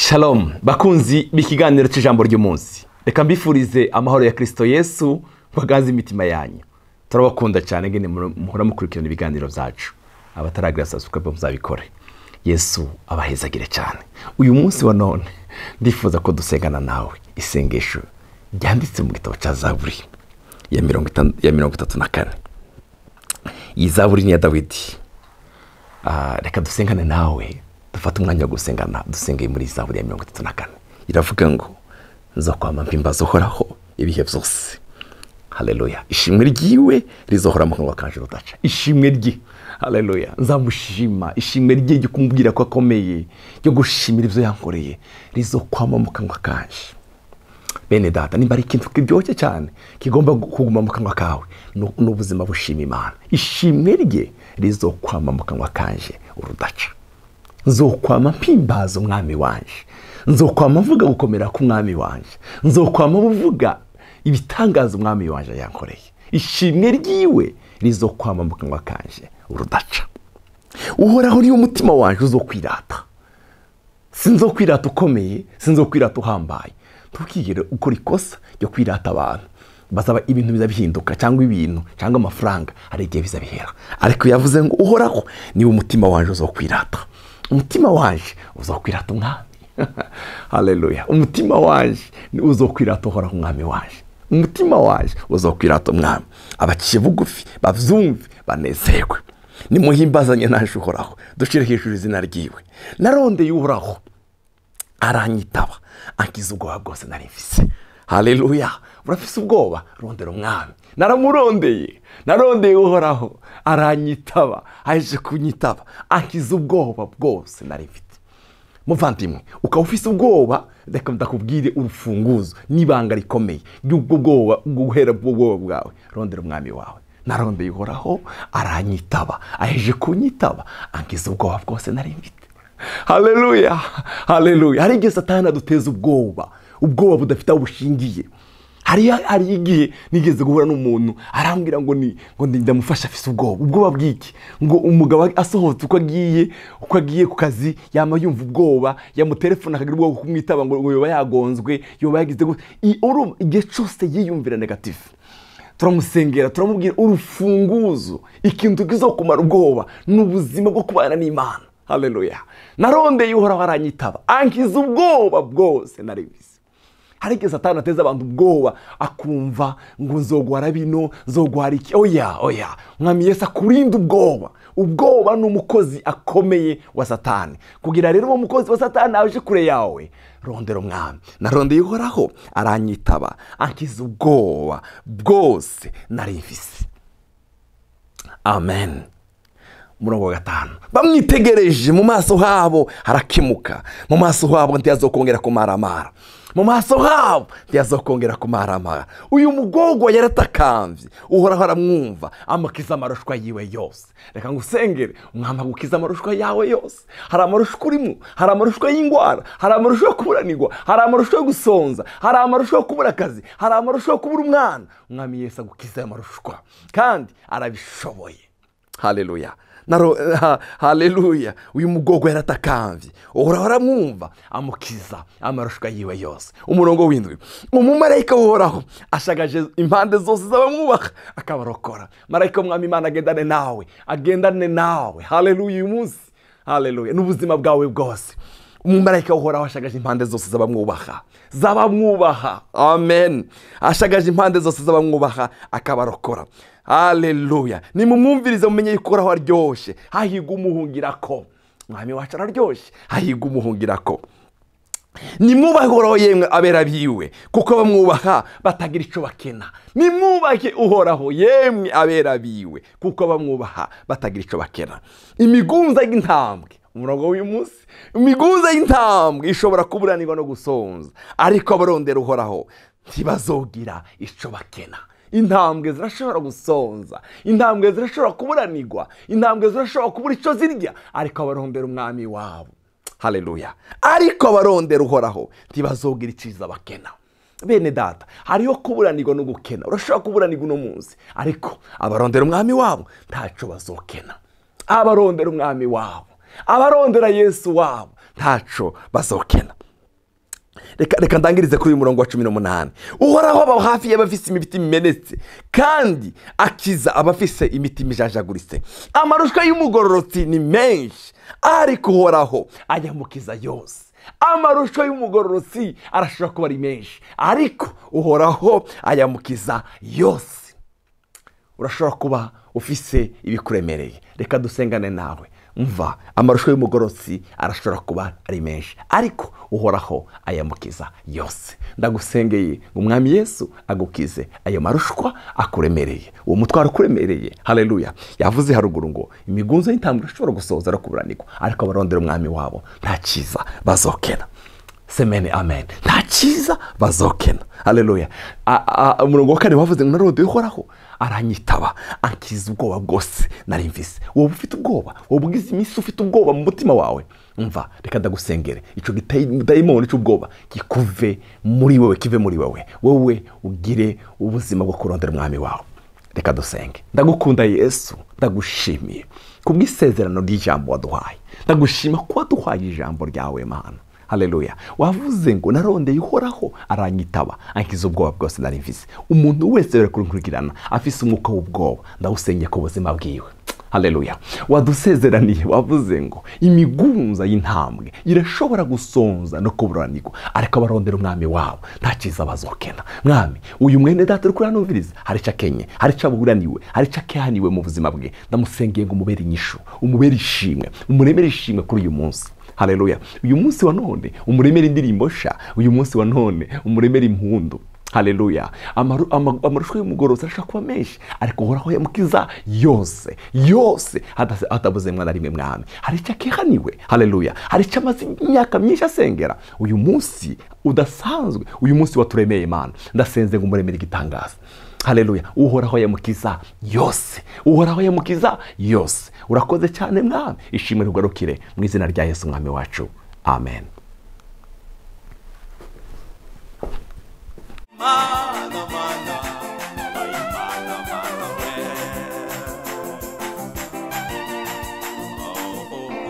Shalom bakunzi b'ikiganiro cy'ijambo ry'umunsi. Reka mbifurize amahoro ya Kristo Yesu bagaze imitima yanyu. Turabakunda cyane ngene muhora mukurikirana ibiganiro byacu. Abataragira subscribe muzabikore. Yesu abahezagire cyane. Uyu munsi wa none ndifuza ko dusengana nawe isengesho ryanditse mu gitabo cya Zaburi ya 34. Iyi Zaburi ni ya Dawidi. Reka dusengane nawe. Dufata umwanya wo gusengana dusengeye muri Zaburi ya 34. Iravuga ngo nzakwama mpimbaza uhoraho ibihe byose. Haleluya. Ishimwe ryiwe rizohora mu kanwa kanje rudaca. Ishimwe ryi. Haleluya. Nzamushima. Ishimwe rye ryo kumubwira ko akomeye, ryo gushimira ibyo yankoreye rizokwama mu kanwa kanje. Bene data, nimba ari ikintu kiryoshye cyane kigomba kuguma mu kanwa kawe n'ubuzima bushima Imana. Ishimwe rye rizokwama mu kanwa kanje urudaca. Nzokwama mpimbaza umwami wanje. Nzokwama mvuga gukomera ku mwami wanje. Nzokwama buvuga ibitangaza umwami wanje yankoreye. Ishimwe ryiwe rizokwama mu kanwa kanje urudaca. Uhoraho ni umutima wanje uzokwirata. Sinzokwirata ukomeye, sinzokwirata uhambaye. Tukigere ukora ikosa ryo kwirata abantu. Basaba ibintu bizabihinduka cyangwa ibintu cyangwa amafaranga ari igihe bizabihera. Ariko yavuze ngo uhoraho ni umutima wanje uzokwirata. Umutima wanje uzokwirata umwami. Haleluya. Umutima wanje uzokwirata uhoraho umwami wanje. Umutima wanje uzokwirata umwami. Abaciye bugufi bavyumve banezerwe. Nimuhimbazanye naje uhoraho. Dushire hejuru izina ryiwe. Narondeye uhoraho aranyitaba ankiza ubwoba bwose nari mfise. Haleluya. Urafise ubwoba rondera umwami. Narondeye uhoraho aranyitaba aje kunyitaba ankiza ubwoba bwose nari mfite. Muvandimwe, ukaba ufise ubwoba, reka ndakubwire urufunguzo nibanga rikomeye ry'ubwo bwoba guhera ubwoba bwawe. Rondera umwami wawe. Narondeye uhoraho aranyitaba aje kunyitaba ankiza ubwoba bwose nari mfite. Haleluya. Haleluya. Hari igihe Satani aduteza ubwoba budafite aho bushingiye. Hari igihe nigeze guhura n'umuntu arambwira ngo ndamufasha afise ubwoba bw'iki, ngo umugabo asohotse uko agiye ku kazi yama yumva ubwoba, yamutelefona akagira ubwoba kumwitaba ngo yoba yagonzwe, yoba yagize igihe cyose yiyumvira negative. Turamusengera, turamubwira urufunguzo, ikintu kizokumara ubwoba n'ubuzima bwo kubana n'Imana. Haleluya. Narondeye uhoraho aranyitaba ankiza ubwoba bwose nari mfise. Hari igihe Satani ateza abantu ubwoba akumva ngo nzogwara bino, nzogwara iki. Oya. Mwami Yesu akurinda ubwoba. Ubwoba ni umukozi akomeye wa Satani. Kugira rero uwo mukozi wa Satani aje kure yawe, rondera umwami. Narondeye uhoraho aranyitaba ankiza ubwoba bwose nari mfise. Amen. Murongo wa 5. Bamwitegereje mu maso habo harakimuka. Mu maso habo ntiyazokongera kumaramara. Mu maso habo ntiyazokongera kumaramara. Uyu mugogo yaratakamvye. Uhoraho aramwumva amakiza amarushwa yiwe yose. Reka ngusengere umwamba gukiza amarushwa yawe yose. Hari amarushwa urimo, hari amarushwa y'ingwara, hari amarushwa yo kuburanirwa, hari amarushwa yo gusonza, hari amarushwa yo kubura akazi, hari amarushwa yo kubura umwana. Umwami Yesu agukiza amarushwa kandi arabishoboye. Haleluya. Haleluya. Uyu mugogo yaratakamvye. Uhoraho aramwumva amukiza amarushwa yiwe yose. Umurongo w'indwi. Umumarayika w'uhoraho ashagaje impande zose z'abamwubaha akabarokora. Marayika w'umwami Imana agendane nawe. Haleluya. Uyu munsi. Haleluya. N'ubuzima bwawe bwose. Umumarayika w'uhoraho ashagaje impande zose z'abamwubaha. Amen. Ashagaje impande zose z'abamwubaha akabarokora. Haleluya. Nimumwumvirize mumenye yuko Uhoraho aryoshe, hahiga umuhungirako. Mwami wacu araryoshe, hahiga umuhungirako. Nimwubahe Uhoraho yemwe abera biwe, kuko bamwubaha batagira ico bakena. Nimwubahe Uhoraho yemwe abera biwe, kuko bamwubaha batagira ico bakena. Imigunza y'intambwe. Umurongo w'uyu munsi. Imigunza y'intambwe ishobora kuburanirwa no gusonza, ariko abarondera Uhoraho ntibazogira ico bakena. Intambwe zirashobora gusonza, intambwe zirashobora kuburanirwa, intambwe zirashobora kubura ico zirya, ariko abarondera umwami wabo. Haleluya. Ariko abarondera Uhoraho ntibazogira iciza bakena. Bene data, hariho kuburanirwa no gukena. Urashobora kuburanirwa uno munsi, ariko abarondera umwami wabo ntaco bazokena. Abarondera umwami wabo, abarondera Yesu wabo ntaco bazokena. reka ndangirize kuri uyu murongo wa 18. uhoraho aba hafi y'abafise imitima imenetse kandi akiza abafise imitima ijajaguritse. amarushwa y'umugororotsi ni menshi ariko uhoraho ayamukiza yose. amarushwa y'umugororotsi arashobora kuba ari menshi ariko uhoraho ayamukiza yose. urashobora kuba ufise ibikuremereye, reka dusengane nawe. mva, amarushwa y'umugororotsi arashobora kuba ari menshi ariko uhoraho ayamukiza yose. ndagusengeye ngo umwami Yesu agukize ayo marushwa akuremereye, uwo mutwaro ukuremereye. haleluya. yavuze haruguru ngo imigunzo y'intambwe ishobora gusohoza no kuburanirwa ariko abarondera umwami wabo nta cyiza bazokena. semene amen. nta cyiza bazokena. haleluya. umurongo wa 4 wavuze ngo narondeye uhoraho aranyitaba ankiza ubwoba bwose nari mfise. wowe ufite ubwoba, wowe ugize iminsi ufite ubwoba mu mutima wawe, umva, reka ndagusengere icyo gidayimoni cy'ubwoba kikuve muri wewe, kive muri wewe, wowe ugire ubuzima bwo kurondera umwami wawe. reka dusenge. ndagukunda Yesu, ndagushimiye kubw'isezerano ry'ijambo waduhaye. ndagushima ko waduhaye ijambo ryawe Mana. haleluya. wavuze ngo narondeye uhoraho aranyitaba ankiza ubwoba bwose nari mfise. umuntu wese rero kurunkurikirana afise umwuka w'ubwoba, ndawusengeye ku buzima bwiwe. haleluya. wadusezeraniye, wavuze ngo imigunza y'intambwe irashobora gusonza no kuburanirwa ariko abarondera umwami wabo nta cyiza bazokena. mwami, uyu mwene data uri kuranumviriza hari icyo akenye, hari icyo aburaniwe, hari icyo akihaniwe mu buzima bwe. ndamusengeye ngo umubere inyishu, umubere ishimwe, umuremere ishimwe kuri uyu munsi. haleluya. uyu munsi wa none umuremere indirimbo sha, uyu munsi wa none umuremere impundu. haleluya. amarushwa y'umugororotsi arashaka kuba menshi ariko uhoraho yamukiza yose yose hatabuze mwana rimwe. mwami, hari icyo akihaniwe. haleluya. hari icyo amaze imyaka myinshi asengera. uyu munsi udasanzwe, uyu munsi waturemeye Imana, ndasenze ngo umuremere igitangaza. haleluya. uhoraho yamukiza yose, uhoraho yamukiza yose. urakoze cyane mwami, ishimwe rugarukire mu izina rya Yesu umwami wacu. amen. Mana, mana.